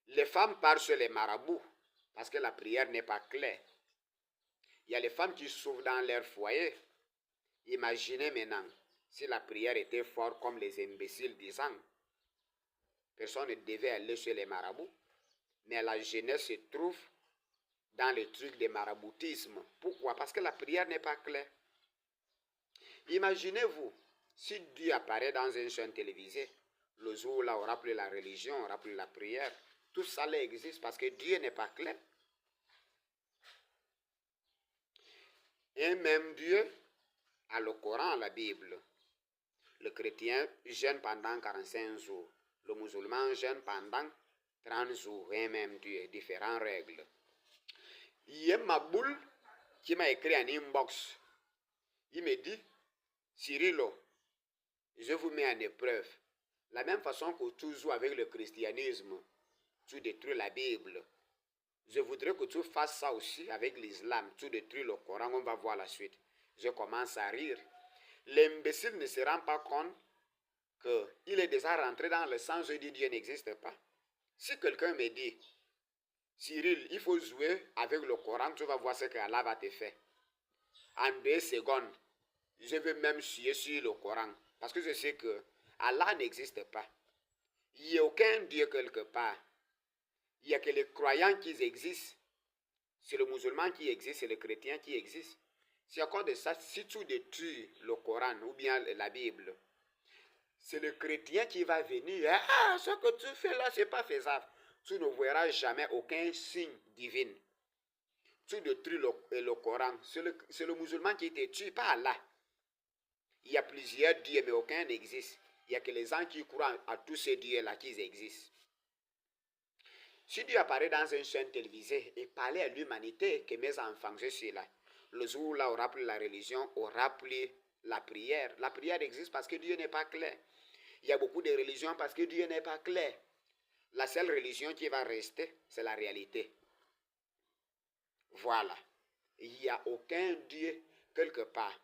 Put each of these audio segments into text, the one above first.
Les femmes partent sur les marabouts parce que la prière n'est pas claire. Il y a les femmes qui souffrent dans leur foyer. Imaginez maintenant si la prière était forte comme les imbéciles disant. Personne ne devait aller chez les marabouts. Mais la jeunesse se trouve dans le truc de maraboutisme. Pourquoi? Parce que la prière n'est pas claire. Imaginez-vous, si Dieu apparaît dans une chaîne télévisée, le jour là on aura plus la religion, on aura plus la prière, tout ça là existe parce que Dieu n'est pas clair. Et même Dieu a le Coran, la Bible. Le chrétien jeûne pendant 45 jours. Le musulman jeûne pendant 30 jours. Et même Dieu, différentes règles. Il y a ma boule qui m'a écrit en inbox. Il me dit, Cyrilo, je vous mets en épreuve. La même façon que tu joues avec le christianisme, tu détruis la Bible. Je voudrais que tu fasses ça aussi avec l'islam. Tu détruis le Coran, on va voir la suite. Je commence à rire. L'imbécile ne se rend pas compte qu'il est déjà rentré dans le sens où il dit Dieu n'existe pas. Si quelqu'un me dit, Cyril, il faut jouer avec le Coran, tu vas voir ce que Allah va te faire. En 2 secondes, je vais même suer sur le Coran. Parce que je sais que Allah n'existe pas. Il n'y a aucun Dieu quelque part. Il n'y a que les croyants qui existent. C'est le musulman qui existe, c'est le chrétien qui existe. C'est à cause de ça, si tu détruis le Coran ou bien la Bible, c'est le chrétien qui va venir. Ah, ce que tu fais là, ce n'est pas faisable. Tu ne verras jamais aucun signe divin. Tu détruis le Coran. C'est le musulman qui te tue, pas Allah. Il y a plusieurs dieux, mais aucun n'existe. Il n'y a que les gens qui croient à tous ces dieux-là qui existent. Si Dieu apparaît dans une chaîne télévisée et parlait à l'humanité, que mes enfants, je suis là. Le jour là, on aura plus la religion, on aura plus la prière. La prière existe parce que Dieu n'est pas clair. Il y a beaucoup de religions parce que Dieu n'est pas clair. La seule religion qui va rester, c'est la réalité. Voilà. Il n'y a aucun Dieu quelque part.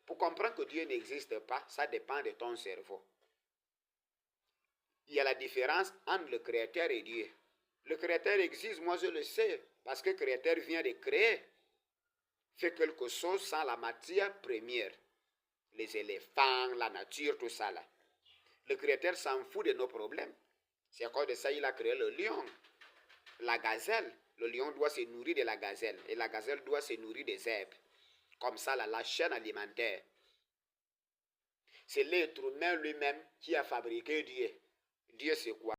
Pour comprendre que Dieu n'existe pas, ça dépend de ton cerveau. Il y a la différence entre le Créateur et Dieu. Le Créateur existe, moi je le sais, parce que le Créateur vient de créer. Fait quelque chose sans la matière première. Les éléphants, la nature, tout ça là. Le Créateur s'en fout de nos problèmes. C'est à cause de ça qu'il a créé le lion, la gazelle. Le lion doit se nourrir de la gazelle et la gazelle doit se nourrir des herbes. Comme ça, là, la chaîne alimentaire. C'est l'être humain lui-même qui a fabriqué Dieu. Dieu c'est quoi?